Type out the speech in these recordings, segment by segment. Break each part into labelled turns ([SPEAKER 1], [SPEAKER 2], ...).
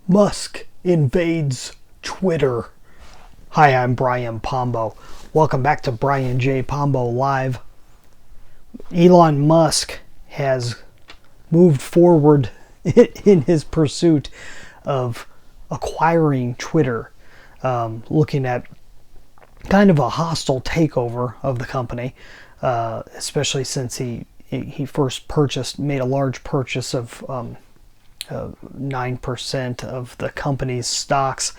[SPEAKER 1] Musk invades Twitter. Hi, I'm Brian Pombo. Welcome back to Brian J. Pombo Live. Elon Musk has moved forward in his pursuit of acquiring Twitter, looking at kind of a hostile takeover of the company, especially since he first made a large purchase of 9% of the company's stocks,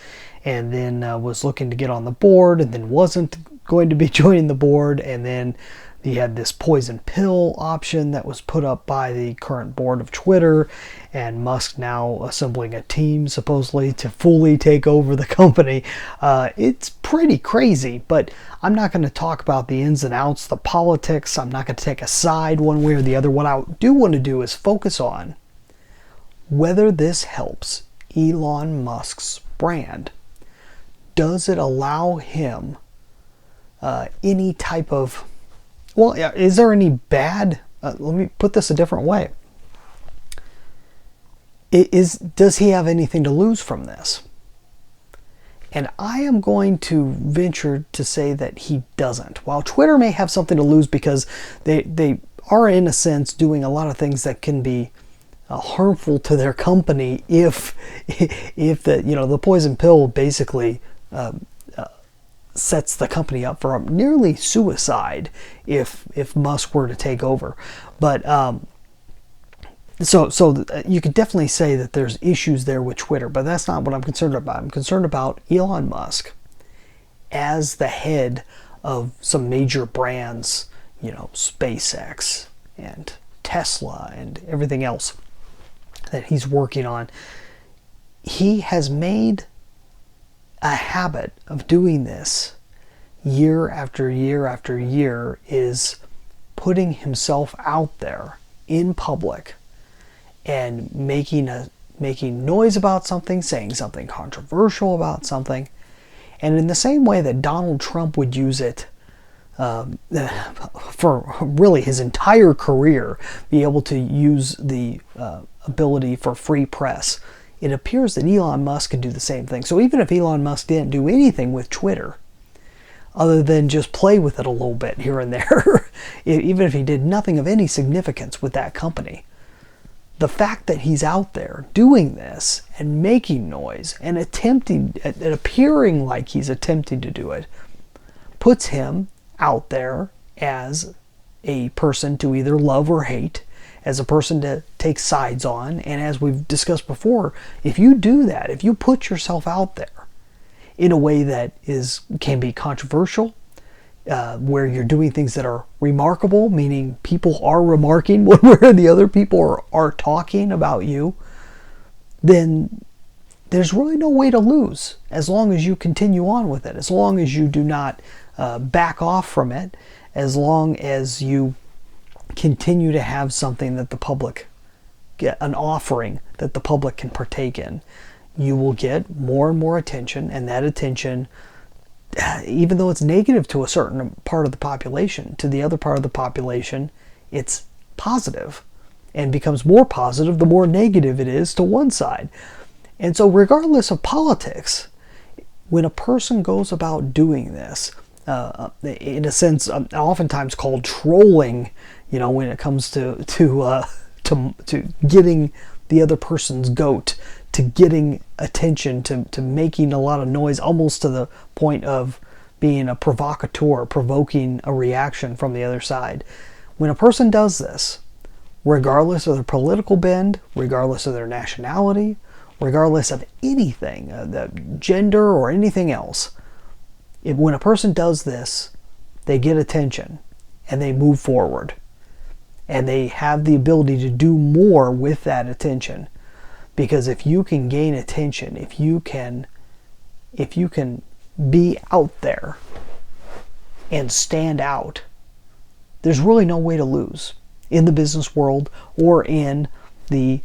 [SPEAKER 1] and then was looking to get on the board, and then wasn't going to be joining the board, and then he had this poison pill option that was put up by the current board of Twitter, and Musk now assembling a team supposedly to fully take over the company. It's pretty crazy, but I'm not going to talk about the ins and outs, the politics. I'm not going to take a side one way or the other. What I do want to do is focus on whether this helps Elon Musk's brand. Does it allow him any type of, is there any bad, let me put this a different way. Does he have anything to lose from this? And I am going to venture to say that he doesn't. While Twitter may have something to lose because they are in a sense doing a lot of things that can be harmful to their company if the poison pill basically sets the company up for nearly suicide if Musk were to take over. But so you could definitely say that there's issues there with Twitter, but that's not what I'm concerned about. I'm concerned about Elon Musk as the head of some major brands, SpaceX and Tesla and everything else that he's working on. He has made a habit of doing this year after year after year, is putting himself out there in public and making noise about something, saying something controversial about something. And in the same way that Donald Trump would use it for really his entire career, be able to use the ability for free press, it appears that Elon Musk can do the same thing. So even if Elon Musk didn't do anything with Twitter, other than just play with it a little bit here and there, even if he did nothing of any significance with that company, the fact that he's out there doing this and making noise and appearing like he's attempting to do it, puts him out there as a person to either love or hate, as a person to take sides on. And as we've discussed before, if you do that, if you put yourself out there in a way that can be controversial, where you're doing things that are remarkable, meaning people are remarking one way or the other, people are talking about you, then there's really no way to lose as long as you continue on with it, as long as you do not back off from it, as long as you continue to have something that the public get, an offering that the public can partake in. You will get more and more attention, and that attention, even though it's negative to a certain part of the population, to the other part of the population it's positive, and becomes more positive the more negative it is to one side. And so regardless of politics, when a person goes about doing this, in a sense, oftentimes called trolling, when it comes to getting the other person's goat, to getting attention, to making a lot of noise, almost to the point of being a provocateur, provoking a reaction from the other side. When a person does this, regardless of their political bend, regardless of their nationality, regardless of anything, the gender or anything else, when a person does this, they get attention and they move forward. And they have the ability to do more with that attention. Because if you can gain attention, if you can be out there and stand out, there's really no way to lose in the business world or in the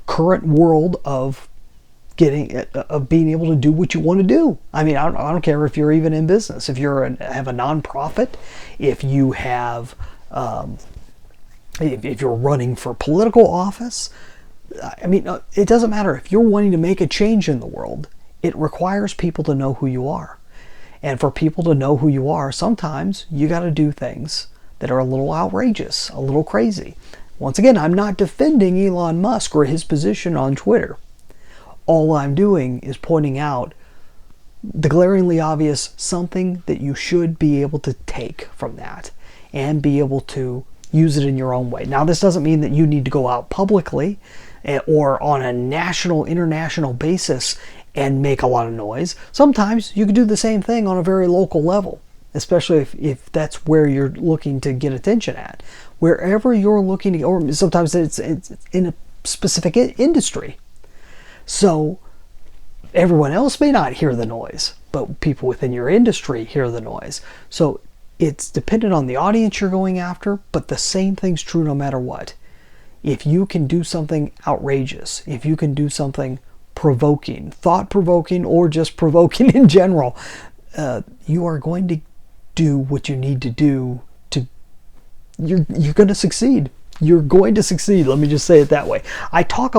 [SPEAKER 1] current world of being able to do what you want to do. I mean, I don't care if you're even in business, if you have a nonprofit, if you have if you're running for political office, I mean, it doesn't matter. If you're wanting to make a change in the world, it requires people to know who you are. And for people to know who you are, sometimes you got to do things that are a little outrageous, a little crazy. Once again, I'm not defending Elon Musk or his position on Twitter. All I'm doing is pointing out the glaringly obvious something that you should be able to take from that and be able to use it in your own way. Now, this doesn't mean that you need to go out publicly or on a national, international basis and make a lot of noise. Sometimes you can do the same thing on a very local level, especially if that's where you're looking to get attention at. Wherever you're looking to, or sometimes it's in a specific industry. So everyone else may not hear the noise, but people within your industry hear the noise. So it's dependent on the audience you're going after, but the same thing's true no matter what. If you can do something outrageous, if you can do something provoking, thought-provoking, or just provoking in general, you are going to do what you need to do to, you're going to succeed. You're going to succeed. Let me just say it that way. I talk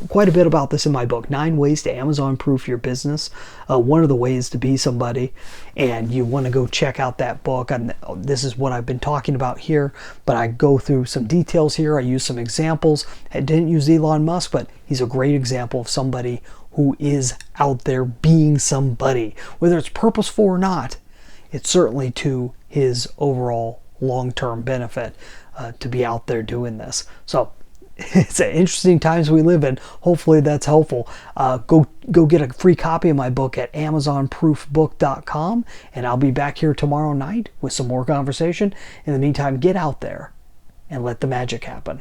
[SPEAKER 1] quite a bit about this in my book, 9 Ways to Amazon-Proof Your Business. One of the ways to be somebody, and you want to go check out that book. And this is what I've been talking about here, but I go through some details here. I use some examples. I didn't use Elon Musk, but he's a great example of somebody who is out there being somebody. Whether it's purposeful or not, it's certainly to his overall long-term benefit to be out there doing this. So it's an interesting times we live in. Hopefully that's helpful. Go get a free copy of my book at amazonproofbook.com, and I'll be back here tomorrow night with some more conversation. In the meantime, get out there and let the magic happen.